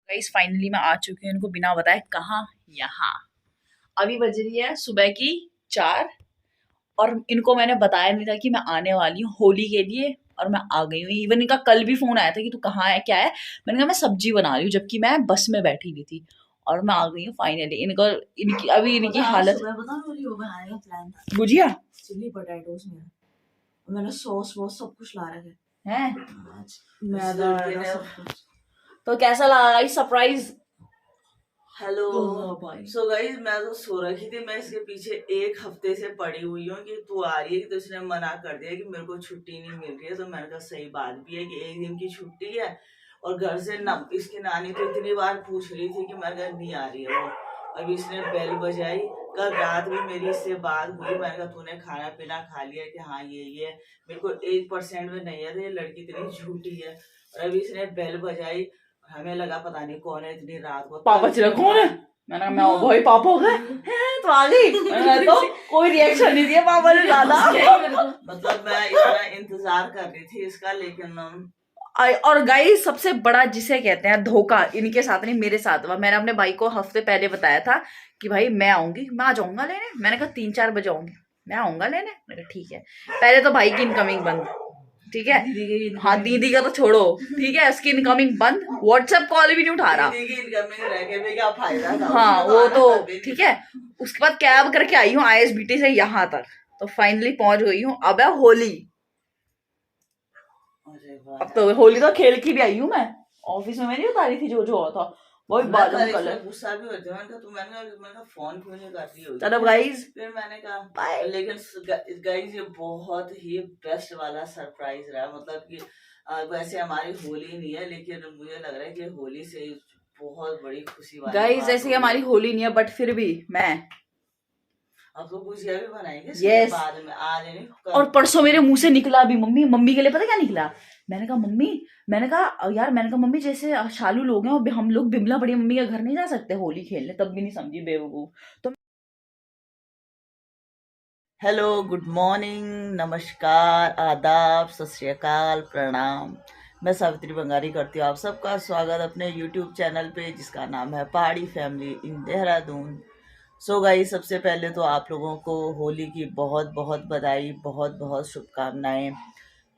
Guys finally मैं आ चुकी हूँ इनको बिना बताए कहाँ, यहाँ। अभी बज रही है सुबह की 4 और इनको मैंने बताया नहीं था कि मैं आने वाली हूँ होली के लिए और मैं आ गई हूँ। इवन इनका कल भी फोन आया था कि तू कहाँ है, क्या है। मैंने कहा मैं सब्जी बना रही हूँ, जबकि मैं बस में बैठी हुई थी और मैं आ गई हूँ फाइनली। इनको इनकी अभी इनकी हालत बुझिया चिल्ली पोटैटोस में मैंने सॉस वॉस सब कुछ ला रखे है। मैदा सब कुछ। तो कैसा लगा सरप्राइज? हेलो सो गाइस, मैं तो सो रखी थी। मैं इसके पीछे एक हफ्ते से पड़ी हुई हूँ कि तू आ रही है, तो इसने मना कर दिया कि मेरे को छुट्टी नहीं मिल रही है। तो मैंने कहा सही बात भी है कि एक दिन की छुट्टी है और घर से न इसकी नानी तो इतनी बार पूछ रही थी कि मेरे घर नहीं आ रही है वो। अभी इसने बेल बजाई। कल रात भी मेरी इससे बात हुई। मैंने कहा तूने खाना पीना खा लिया कि हाँ ये मेरे को 1% में नहीं है। तो ये लड़की इतनी झूठी है। और अभी इसने बेल बजाई, हमें लगा पता नहीं कौन है इतनी रात को। पापा चला कौन है? मैंने मैं वही पापा हो गए तो आ गई। तो कोई रिएक्शन नहीं दिया पापा ने ज्यादा। मतलब मैं इतना इंतजार कर रही थी इसका, लेकिन और गाइस सबसे बड़ा जिसे कहते हैं धोखा, इनके साथ नहीं मेरे साथ हुआ। मैंने अपने भाई को हफ्ते पहले बताया था कि भाई मैं आऊंगी, मैं आ जाऊंगा लेने। मैंने कहा 3-4 बजे आऊंगी, मैं आऊंगा लेने। मैंने कहा ठीक है। पहले तो भाई की इनकमिंग बंद, ठीक है। हाँ दीदी का तो छोड़ो, ठीक है। उसकी इनकमिंग बंद, व्हाट्सएप कॉल भी नहीं उठा रहा। हाँ वो तो ठीक है। उसके बाद कैब करके आई हूँ ISBT से यहाँ तक, तो फाइनली पहुंच गई हूँ। अब है होली। अब तो होली तो खेल की भी आई हूँ मैं। ऑफिस में मैं नहीं उतारी थी जो जो हुआ था वही बादाम कलर। गुस्सा भी होता है। तो मैंने फोन क्यों नहीं कर रही होगी। चलो गाइस, फिर मैंने कहा बाय। लेकिन गाइस ये बहुत ही बेस्ट वाला सरप्राइज रहा। मतलब कि वैसे हमारी होली नहीं है, लेकिन मुझे लग रहा है कि होली से बहुत बड़ी खुशी वाली गाइस ऐसे हमारी होली नहीं है, बट फिर भी मैं अब तो गुजिया भी बनाएंगे yes. बाद में आज नहीं। और परसों मेरे मुंह से निकला अभी मम्मी के लिए पता क्या निकला। मैंने कहा मम्मी, मैंने कहा मम्मी जैसे शालू लोग हैं और हम लोग बिमला बड़ी मम्मी के घर नहीं जा सकते होली खेलने, तब भी नहीं समझी बेवकूफ। तो हेलो, गुड मॉर्निंग, नमस्कार, आदाब, सत श्री अकाल, प्रणाम। मैं सावित्री बंगारी करती हूँ आप सबका स्वागत अपने यूट्यूब चैनल पे, जिसका नाम है पहाड़ी family in Dehradun. So guys, सबसे पहले तो आप लोगों को होली की बहुत बहुत बधाई, बहुत बहुत शुभकामनाएं।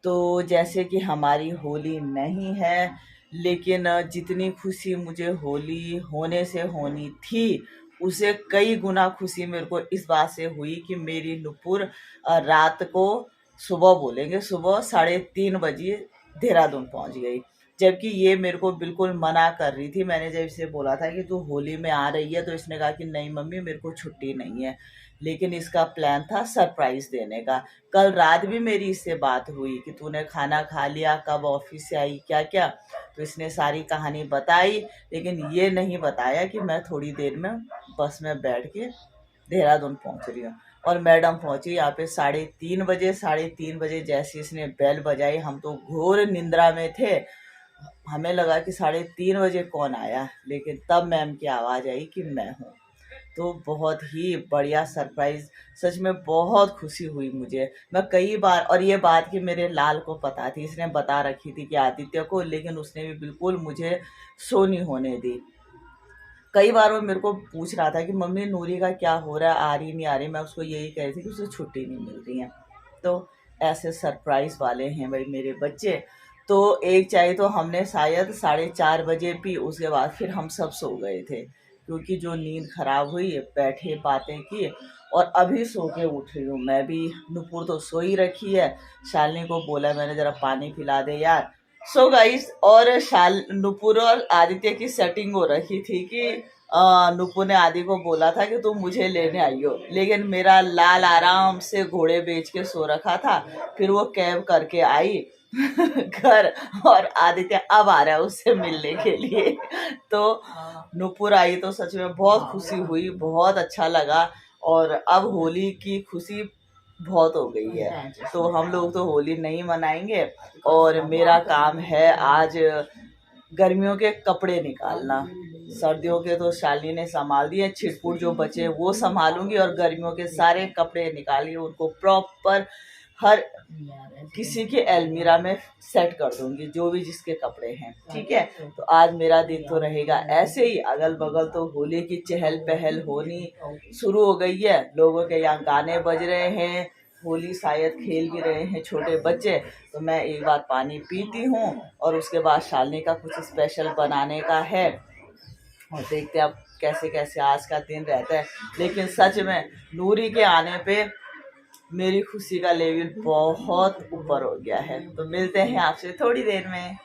तो जैसे कि हमारी होली नहीं है, लेकिन जितनी खुशी मुझे होली होने से होनी थी, उसे कई गुना खुशी मेरे को इस बात से हुई कि मेरी नुपुर रात को सुबह बोलेंगे सुबह 3:30 बजे देहरादून पहुंच गई। जबकि ये मेरे को बिल्कुल मना कर रही थी। मैंने जब इसे बोला था कि तू होली में आ रही है, तो इसने कहा कि नहीं मम्मी मेरे को छुट्टी नहीं है। लेकिन इसका प्लान था सरप्राइज देने का। कल रात भी मेरी इससे बात हुई कि तूने खाना खा लिया, कब ऑफिस से आई, क्या क्या। तो इसने सारी कहानी बताई, लेकिन ये नहीं बताया कि मैं थोड़ी देर में बस में बैठ के देहरादून पहुंच रही हूँ। और मैडम पहुंची यहाँ पे 3:30 बजे। 3:30 बजे जैसे इसने बेल बजाई, हम तो घोर निंद्रा में थे। हमें लगा कि 3:30 बजे कौन आया, लेकिन तब मैम की आवाज़ आई कि मैं हूँ। तो बहुत ही बढ़िया सरप्राइज, सच में बहुत खुशी हुई मुझे। मैं कई बार, और ये बात कि मेरे लाल को पता थी, इसने बता रखी थी कि आदित्य को, लेकिन उसने भी बिल्कुल मुझे सो नहीं होने दी। कई बार वो मेरे को पूछ रहा था कि मम्मी नूरी का क्या हो रहा है, आ रही नहीं आ रही। मैं उसको यही कह रही थी कि उसे छुट्टी नहीं मिल रही है। तो ऐसे सरप्राइज वाले हैं भाई मेरे बच्चे। तो एक चाय तो हमने शायद 4:30 बजे पी, उसके बाद फिर हम सब सो गए थे, क्योंकि जो नींद खराब हुई, बैठे बातें की। और अभी सो के उठ रही हूँ मैं भी। नुपुर तो सो ही रखी है। शालिनी को बोला मैंने जरा पानी पिला दे यार। सो गाइस, और नुपुर और आदित्य की सेटिंग हो रखी थी कि नुपुर ने आदि को बोला था कि तुम मुझे लेने आइयो, लेकिन मेरा लाल आराम से घोड़े बेच के सो रखा था। फिर वो कैब करके आई घर, और आदित्य अब आ रहा है उससे मिलने के लिए। तो नुपुर आई तो सच में बहुत खुशी हुई, बहुत अच्छा लगा। और अब होली की खुशी बहुत हो गई है, तो हम लोग तो होली नहीं मनाएंगे। और मेरा काम है आज गर्मियों के कपड़े निकालना। सर्दियों के तो शालिनी ने संभाल दिए, छिटपुट जो बचे वो संभालूंगी, और गर्मियों के सारे कपड़े निकालिए उनको प्रॉपर हर किसी के अलमीरा में सेट कर दूंगी, जो भी जिसके कपड़े हैं, ठीक है। तो आज मेरा दिन तो रहेगा ऐसे ही। अगल बगल तो होली की चहल पहल होनी शुरू हो गई है, लोगों के यहाँ गाने बज रहे हैं, होली शायद खेल भी रहे हैं छोटे बच्चे। तो मैं एक बार पानी पीती हूँ और उसके बाद शालिनी का कुछ स्पेशल बनाने का है, और देखते हैं अब कैसे कैसे आज का दिन रहता है। लेकिन सच में नूरी के आने पे मेरी खुशी का लेवल बहुत ऊपर हो गया है। तो मिलते हैं आपसे थोड़ी देर में।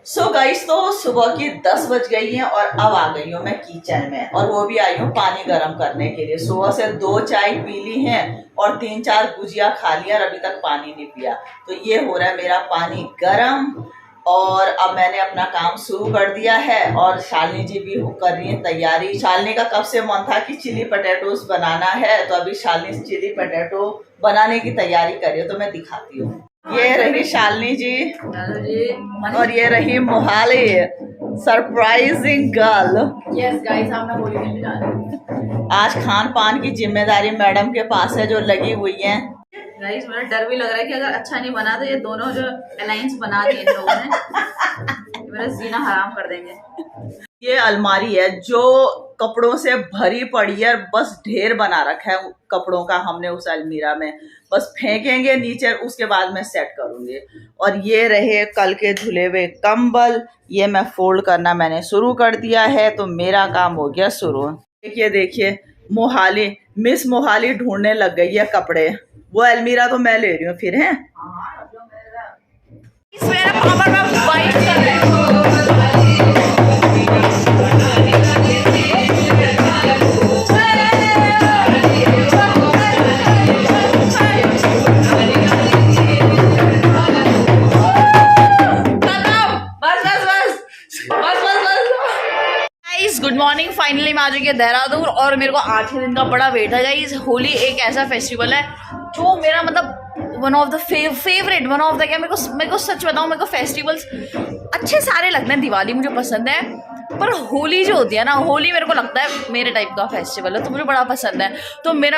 सो गाइस, तो सुबह की 10 बज गई हैं और अब आ गई हूँ मैं किचन में, और वो भी आई हूँ पानी गर्म करने के लिए। सुबह से 2 चाय पी ली हैं और 3-4 गुजिया खा लिया और अभी तक पानी नहीं पिया। तो ये हो रहा है मेरा पानी गर्म, और अब मैंने अपना काम शुरू कर दिया है। और शालिनी जी भी कर रही है तैयारी। शालिनी का कब से मन था कि चिली पटेटोस बनाना है, तो अभी शालिनी चिली पटेटो बनाने की तैयारी कर रही है। तो मैं दिखाती हूँ। ये रही शालिनी जी और ये रही Mohali, surprising girl. Yes guys, आप मैं होली खेलने जा रही हूँ। आज खान पान की जिम्मेदारी मैडम के पास है, जो लगी हुई है। गाइस, मेरा डर भी लग रहा है कि अगर अच्छा नहीं बना तो ये दोनों जो अलायंस बना दिए इन लोगों ने, मेरा जीना हराम कर देंगे। ये अलमारी है जो कपड़ों से भरी पड़ी है, बस ढेर बना रखा है कपड़ों का हमने उस अलमीरा में। बस फेंकेंगे नीचे, उसके बाद मैं सेट करूंगी। और ये रहे कल के धुले हुए कंबल, ये मैं फोल्ड करना मैंने शुरू कर दिया है। तो मेरा काम हो गया शुरू। देखिए देखिए, मोहाली मिस मोहाली ढूंढने लग गई है कपड़े। वो अलमीरा तो मैं ले रही हूँ फिर, है मेरा पापा का वाइट कर रहा है। गुड मॉर्निंग, फाइनली मैं आ चुकी है देहरादून और मेरे को 8 दिन का बड़ा वेट है गाइस। होली एक ऐसा फेस्टिवल है जो मेरा मतलब one of the favourite, one of the क्या, मेरे को सच बताऊं, मेरे को फेस्टिवल्स अच्छे सारे लगते हैं। दिवाली मुझे पसंद है, पर होली जो होती है ना, होली मेरे को लगता है मेरे टाइप का फेस्टिवल है, तो मुझे बड़ा पसंद है। तो मैं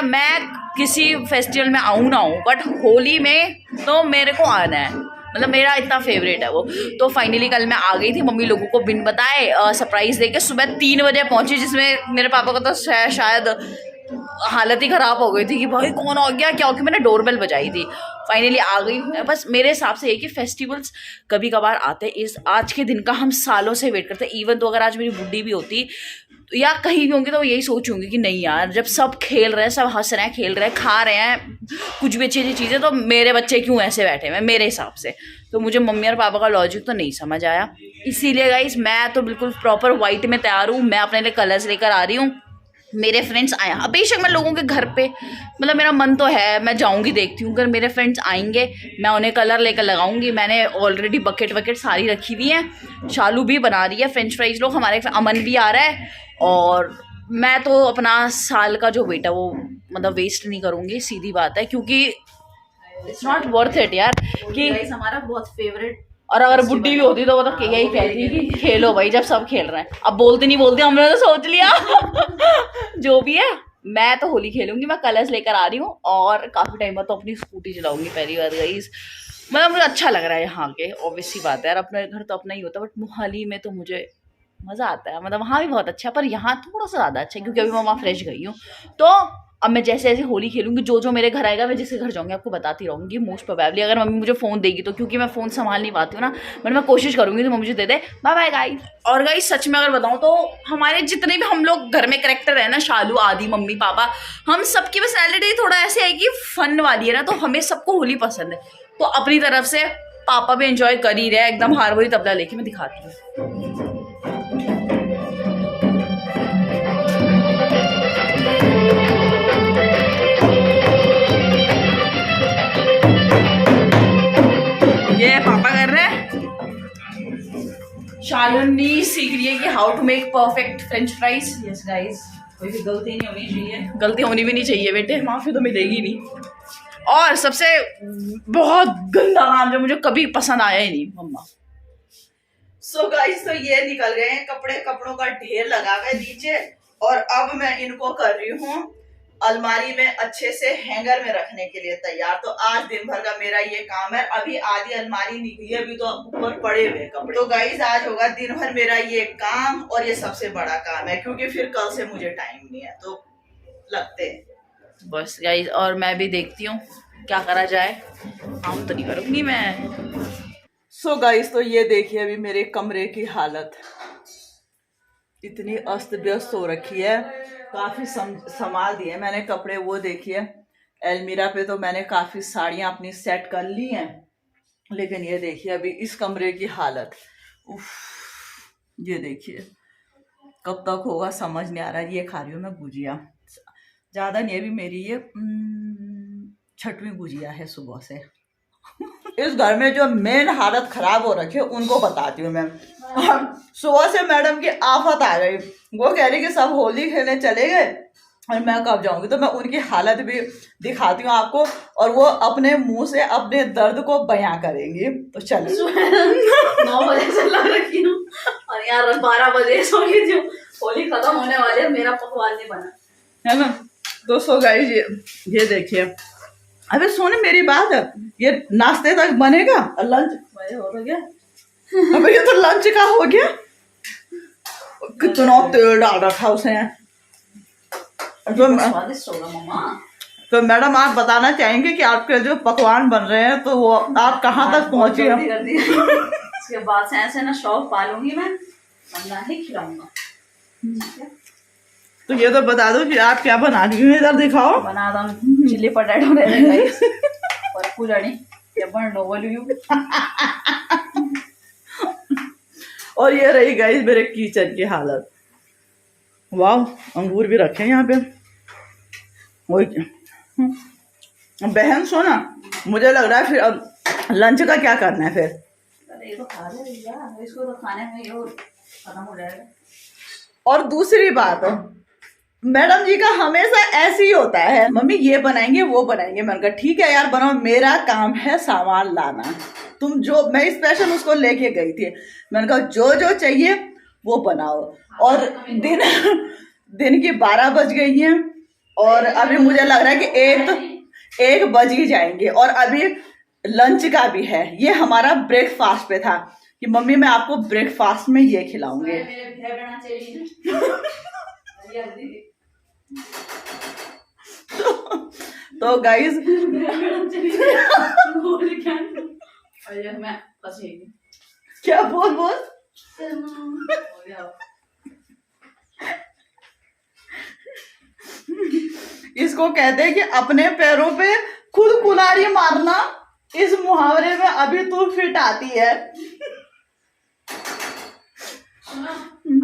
किसी फेस्टिवल में आऊँ ना आऊँ, बट होली में तो मेरे को आना है, मतलब मेरा इतना फेवरेट है वो। तो फाइनली कल मैं आ गई थी मम्मी लोगों को बिन बताए सरप्राइज देके। सुबह 3 बजे पहुंची, जिसमें मेरे पापा को तो शायद हालत ही ख़राब हो गई थी कि भाई कौन आ गया क्या, क्योंकि मैंने डोरबेल बजाई थी। फाइनली आ गई हूँ। बस मेरे हिसाब से ये कि फेस्टिवल्स कभी कभार आते हैं, इस आज के दिन का हम सालों से वेट करते हैं। इवन तो अगर आज मेरी बुड्ढी भी होती या कहीं भी होंगी तो यही सोचूंगी कि नहीं यार, जब सब खेल रहे हैं, सब हंस रहे हैं, खेल रहे हैं, खा रहे हैं कुछ भी अच्छी अच्छी चीज़ें, तो मेरे बच्चे क्यों ऐसे बैठे हुए हैं मेरे हिसाब से। तो मुझे मम्मी और पापा का लॉजिक तो नहीं समझ आया। इसीलिए गाइस मैं तो बिल्कुल प्रॉपर वाइट में तैयार हूँ। मैं अपने लिए कलर्स लेकर आ रही हूँ। मेरे फ्रेंड्स आए, अब बेशक मैं लोगों के घर पे, मतलब मेरा मन तो है मैं जाऊंगी, देखती हूँ। अगर मेरे फ्रेंड्स आएंगे मैं उन्हें कलर लेकर लगाऊंगी। मैंने ऑलरेडी बकेट सारी रखी हुई हैं। शालू भी बना रही है फ्रेंच फ्राइज लोग, हमारे अमन भी आ रहा है। और मैं तो अपना साल का जो वेट है वो मतलब वेस्ट नहीं करूँगी, सीधी बात है, क्योंकि इट्स नॉट वर्थ इट यार कि हमारा बहुत फेवरेट। और अगर बुड्ढी भी होती तो वो तो यही कहती कि खेलो भाई जब सब खेल रहे हैं। अब बोलते नहीं बोलते, हमने तो सोच लिया जो भी है मैं तो होली खेलूंगी। मैं कलर्स लेकर आ रही हूँ और काफ़ी टाइम बाद तो अपनी स्कूटी चलाऊंगी पहली बार गाइस। मतलब मुझे अच्छा लग रहा है यहाँ के, ऑब्वियस सी बात है यार, अपने घर तो अपना ही होता है, बट मोहाली में तो मुझे मज़ा आता है। मतलब वहाँ भी बहुत अच्छा है, पर यहाँ थोड़ा सा ज़्यादा अच्छा है क्योंकि अभी मैं वहाँ फ्रेश गई हूँ। तो अब मैं जैसे जैसे होली खेलूंगी, जो मेरे घर आएगा मैं जिसके घर जाऊंगी आपको बताती रहूंगी। मोस्ट प्रोबेबली अगर मम्मी मुझे फ़ोन देगी तो, क्योंकि मैं फ़ोन संभाल नहीं पाती हूँ ना, बट मैं कोशिश करूंगी तो मम्मी मुझे दे दे। Bye bye guys. और गाइस सच में अगर बताऊँ तो हमारे जितने भी हम लोग घर में कैरेक्टर है ना, शालू आदि, मम्मी पापा, हम सबकी पर्सनैलिटी थोड़ा ऐसे है कि फन वाली है ना, तो हमें सबको होली पसंद है। तो अपनी तरफ से पापा भी एंजॉय कर ही रहे, एकदम हारमोनी तबला लेके। मैं दिखाती हूँ। ये पापा कर रहे हैं। शालिनी सीख रही है कि how to make perfect French fries. Yes guys, कोई भी गलती नहीं होनी चाहिए, गलती होनी भी नहीं चाहिए बेटे, माफी तो मिलेगी नहीं। और सबसे बहुत गंदा काम जो मुझे कभी पसंद आया ही नहीं, मम्मा। सो गाइस, तो ये निकल गए हैं कपड़ों का ढेर लगा हुआ है नीचे, और अब मैं इनको कर रही हूँ अलमारी में अच्छे से हैंगर में रखने के लिए तैयार। तो आज दिन भर का मेरा ये काम है। अभी आधी अलमारी निकली है, अभी तो ऊपर पड़े हुए कपड़े। तो गाइस आज होगा दिन भर मेरा ये काम, और ये सबसे बड़ा काम है क्योंकि फिर कल से मुझे टाइम नहीं है, तो लगते हैं बस गाइस। और मैं भी देखती हूँ क्या करा जाए, काम तो नहीं करूंगी मैं। सो गाइस तो ये देखिए अभी मेरे कमरे की हालत इतनी अस्त व्यस्त हो रखी है। काफी संभाल दिए मैंने कपड़े। वो देखिए अलमीरा पे तो मैंने काफी साड़ियां अपनी सेट कर ली हैं, लेकिन ये देखिए अभी इस कमरे की हालत। उफ, ये देखिए कब तक होगा समझ नहीं आ रहा। ये खा रही हूँ मैं गुजिया, ज्यादा नहीं, अभी मेरी ये 6वीं गुजिया है सुबह से। इस घर में जो मेन हालत खराब हो रखी है उनको बताती हूँ मैं। सुबह से मैडम की आफत आ गई। वो कह रही कि सब होली खेलने चले गए और मैं कब जाऊंगी, तो मैं उनकी हालत भी दिखाती हूँ आपको, और वो अपने मुंह से अपने दर्द को बयां करेंगी। तो चलो 9 बजे से लग रखी हूँ और यार 12 बजे सो गई थी। होली खत्म होने वाली है, मेरा पकवान नहीं बना है ना। दोस्तों गाइस ये देखिए, अबे सोने मेरी बात है, ये नाश्ते तक बनेगा और लंच हो गया। अबे ये तो लंच का हो गया। कितना तेल डाल रखा उसने। स्वादिष्ट होगा मम्मा। तो मैडम आप बताना चाहेंगे कि आपके जो पकवान बन रहे हैं तो वो आप कहाँ तक पहुँची हैं? इसके बाद से ऐसे ना शौक पालूंगी मैं, वरना ही खिलाऊंगा। तो ये तो बता दो कि आप क्या बना रही हो, इधर दिखाओ। बना दो चिल्ली पटेटो गाइस और कुलड़ी ये बन नोवलियो। और ये रही गाइस मेरे किचन की हालत। वाह, अंगूर भी रखे हैं यहाँ पे। बहन सोना, मुझे लग रहा है फिर अब लंच का क्या करना है फिर? अरे ये तो खा ले यार, इसको तो खाने में ये खत्म हो जाएगा। और दूसरी बात, मैडम जी का हमेशा ऐसे ही होता है, मम्मी ये बनाएंगे वो बनाएंगे। मैंने कहा ठीक है यार बनाओ, मेरा काम है सामान लाना। तुम जो, मैं स्पेशल उसको लेके गई थी, मैंने कहा जो जो चाहिए वो बनाओ। और दिन की 12 बज गई हैं और अभी मुझे लग रहा है कि 1 बज ही जाएंगे, और अभी लंच का भी है। ये हमारा ब्रेकफास्ट पे था कि मम्मी मैं आपको ब्रेकफास्ट में ये खिलाऊंगी। तो गाइस क्या बोल इसको कहते हैं कि अपने पैरों पे खुद कुल्हाड़ी मारना। इस मुहावरे में अभी तू फिट आती है।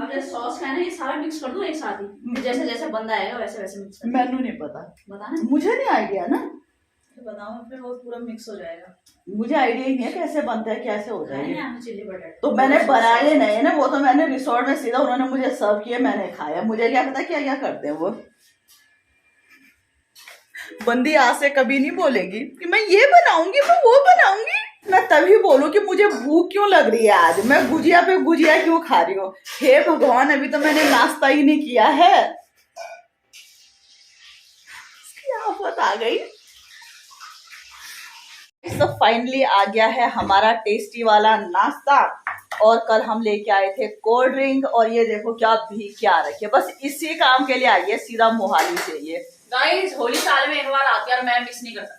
अब ये सॉस का है ना, ये सारा मिक्स कर दूं एक साथ ही, जैसे जैसे बंदा आएगा वैसे वैसे मिक्स कर। मैनू नहीं पता, बताना मुझे नहीं आइडिया ना, तो बताओ फिर वो पूरा मिक्स हो जाएगा। मुझे आइडिया ही नहीं है कैसे बनता है, कैसे होता है ये। चिल्ली पटेटो तो मैंने बनाए नहीं ना, वो तो मैंने रिसोर्ट में सीधा उन्होंने मुझे सर्व किया, मैंने खाया। मुझे क्या पता क्या क्या करते हैं वो। बंदी आज से कभी नहीं बोलेगी कि मैं ये बनाऊंगी मैं वो बनाऊंगी। मैं तभी बोलूं कि मुझे भूख क्यों लग रही है आज, मैं गुजिया पे गुजिया क्यों खा रही हूँ। हे भगवान, अभी तो मैंने नाश्ता ही नहीं किया है। आफत आ गई। तो फाइनली आ गया है हमारा टेस्टी वाला नाश्ता, और कल हम लेके आए थे कोल्ड ड्रिंक, और ये देखो क्या भी क्या रखे, बस इसी काम के लिए आई है सीधा मोहाली से। ये गाइस होली साल में एक बार आती है और मैं मिस नहीं कर सकती।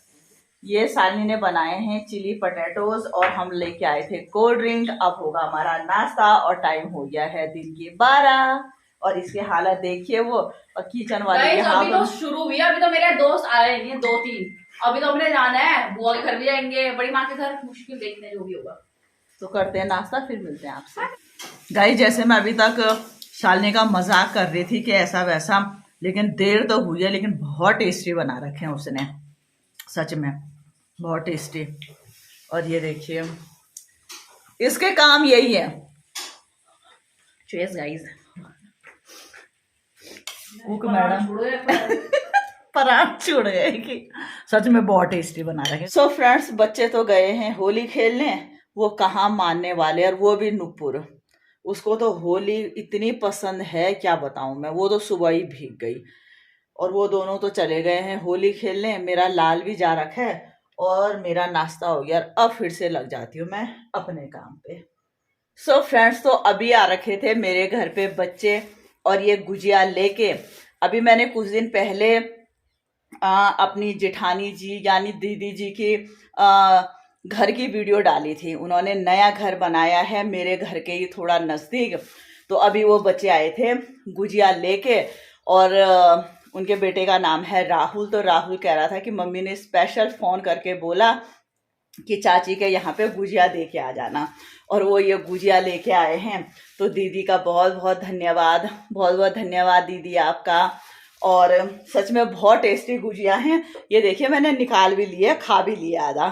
ये सालनी ने बनाए हैं चिली पटेटोज, और हम लेके आए थे कोल्ड ड्रिंक। अब होगा हमारा नाश्ता, और टाइम हो गया है दिन के 12, और इसकी हालत देखिए वो। और किचन वाले अभी तो शुरू हुई है, अभी तो मेरे दोस्त आ रहे हैं 2-3। अभी तो हमने जाना है, बुआ के घर भी जाएंगे, बड़ी माँ के घर, मुश्किल देखने जो भी होगा। तो करते हैं नाश्ता, फिर मिलते हैं आपसे। गाइस जैसे मैं अभी तक शालिनी का मजाक कर रही थी कि ऐसा वैसा, लेकिन देर तो हुई है, लेकिन बहुत टेस्टी बना रखे हैं उसने, सच में बहुत टेस्टी। और ये देखिए इसके काम यही है। Cheers guys. मैडम पराठ छूट गए कि सच में बहुत टेस्टी बना रखे। सो फ्रेंड्स, बच्चे तो गए हैं होली खेलने, वो कहाँ मानने वाले, और वो भी नुपुर। उसको तो होली इतनी पसंद है क्या बताऊं मैं, वो तो सुबह ही भीग गई। और वो दोनों तो चले गए हैं होली खेलने। मेरा लाल भी जा रखा है और मेरा नाश्ता हो गया। अब फिर से लग जाती हूँ मैं अपने काम पे। सो फ्रेंड्स, तो अभी आ रखे थे मेरे घर पे बच्चे और ये गुजिया लेके। अभी मैंने कुछ दिन पहले अपनी जेठानी जी यानी दीदी जी की घर की वीडियो डाली थी। उन्होंने नया घर बनाया है मेरे घर के ही थोड़ा नज़दीक। तो अभी वो बच्चे आए थे गुजिया लेके और उनके बेटे का नाम है राहुल। तो राहुल कह रहा था कि मम्मी ने स्पेशल फ़ोन करके बोला कि चाची के यहाँ पे गुजिया दे के आ जाना, और वो ये गुजिया लेके आए हैं। तो दीदी का बहुत बहुत धन्यवाद, बहुत बहुत धन्यवाद दीदी आपका। और सच में बहुत टेस्टी गुजिया हैं। ये देखिए मैंने निकाल भी लिया, खा भी लिया आधा।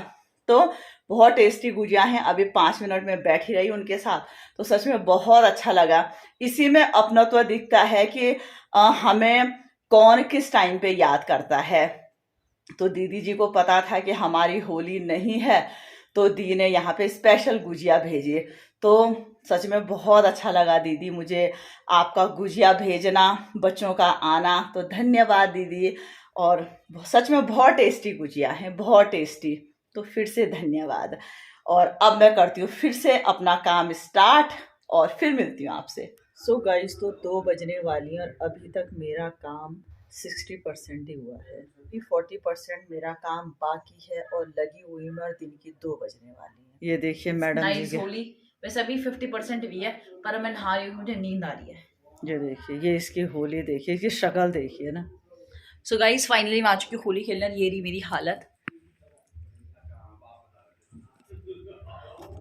तो बहुत टेस्टी गुजिया हैं। अभी 5 मिनट में बैठी रही उनके साथ, तो सच में बहुत अच्छा लगा। इसी में अपनत्व दिखता है कि हमें कौन किस टाइम पे याद करता है। तो दीदी जी को पता था कि हमारी होली नहीं है, तो दी ने यहाँ पे स्पेशल गुजिया भेजी। तो सच में बहुत अच्छा लगा दीदी, मुझे आपका गुजिया भेजना, बच्चों का आना, तो धन्यवाद दीदी। और सच में बहुत टेस्टी गुजिया है, बहुत टेस्टी। तो फिर से धन्यवाद। और अब मैं करती हूँ फिर से अपना काम स्टार्ट और फिर मिलती हूँ आपसे। सो गाइस, तो 2 बजने वाली हैं और अभी तक मेरा काम 60% ही हुआ है। अभी 40% मेरा काम बाकी है और लगी हुई मैं, और दिन की 2 बजने वाली है। ये देखिए मैडम जी के, होली वैसे अभी 50% भी है, पर मैं नहा रही हूँ, मुझे नींद आ रही है। ये देखिए, ये इसकी होली देखिए, इसकी शक्ल देखिए ना। सो गाइस, फाइनली मैं आ चुकी हूँ होली खेलने। ये रही मेरी हालत।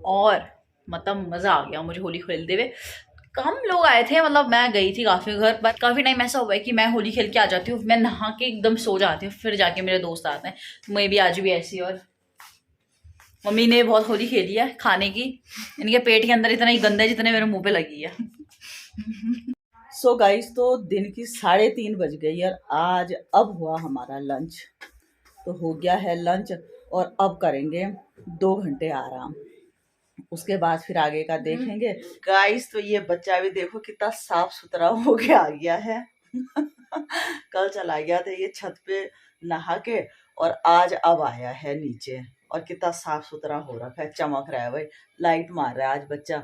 और मतलब मज़ा आ गया मुझे होली खेलते हुए। कम लोग आए थे, मतलब मैं गई थी काफ़ी घर, बट काफ़ी टाइम ऐसा हुआ है कि मैं होली खेल के आ जाती हूँ, मैं नहा के एकदम सो जाती हूँ, फिर जाके मेरे दोस्त आते हैं। मैं भी आज भी ऐसी। और मम्मी ने बहुत होली खेली है खाने की, इनके पेट के अंदर इतना ही गंदा है जितने मेरे मुंह पे लगी है। सो गाइस, तो दिन की 3:30 बज गई और आज अब हुआ हमारा लंच। तो हो गया है लंच और अब करेंगे 2 घंटे आराम। उसके बाद फिर आगे का देखेंगे। गाइस, तो ये बच्चा भी देखो कितना साफ सुथरा हो के आ गया है। कल चला गया था ये छत पे नहा के, और आज अब आया है नीचे, और कितना साफ सुथरा हो रखा है, चमक रहा है भाई। लाइट मार रहा है आज बच्चा।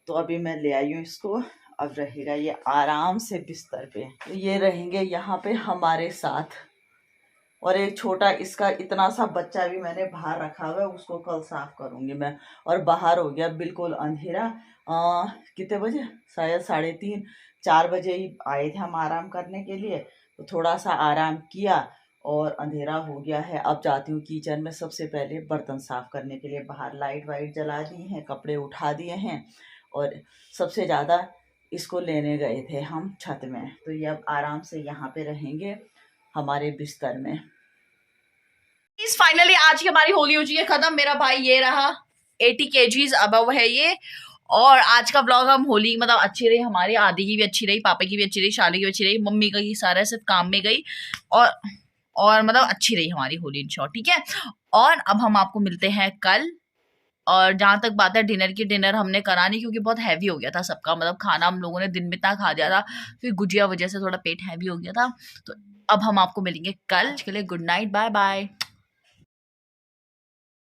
तो अभी मैं ले आई हूँ इसको। अब रहेगा ये आराम से बिस्तर पे। तो ये रहेंगे यहाँ पे हमारे साथ। और एक छोटा इसका इतना सा बच्चा भी मैंने बाहर रखा हुआ है, उसको कल साफ करूंगी मैं। और बाहर हो गया बिल्कुल अंधेरा। कितने बजे, शायद 3:30 4 बजे ही आए थे हम आराम करने के लिए। तो थोड़ा सा आराम किया और अंधेरा हो गया है। अब जाती हूँ किचन में, सबसे पहले बर्तन साफ करने के लिए। बाहर लाइट वाइट जला दी हैं, कपड़े उठा दिए हैं, और सबसे ज़्यादा इसको लेने गए थे हम छत में। तो ये अब आराम से यहाँ पे रहेंगे हमारे बिस्तर में। फाइनली आज की हमारी होली हो चुकी है खत्म। मेरा भाई ये रहा 80 kgs अबव है ये। और आज का ब्लॉग हम होली मतलब अच्छी रही हमारी, आदि की भी अच्छी रही, पापा की भी अच्छी रही, शाली की भी अच्छी रही, मम्मी का ही सारा सिर्फ काम में गई। और मतलब अच्छी रही हमारी होली इन शॉर्ट, ठीक है। और अब हम आपको मिलते हैं कल। और जहां तक बात है डिनर की, डिनर हमने करा नहीं क्योंकि बहुत हैवी हो गया था सबका, मतलब खाना हम लोगों ने दिन में इतना खा दिया था, फिर गुजिया वजह से थोड़ा पेट हैवी हो गया था। तो अब हम आपको मिलेंगे कल। के लिए गुड नाइट, बाय बाय।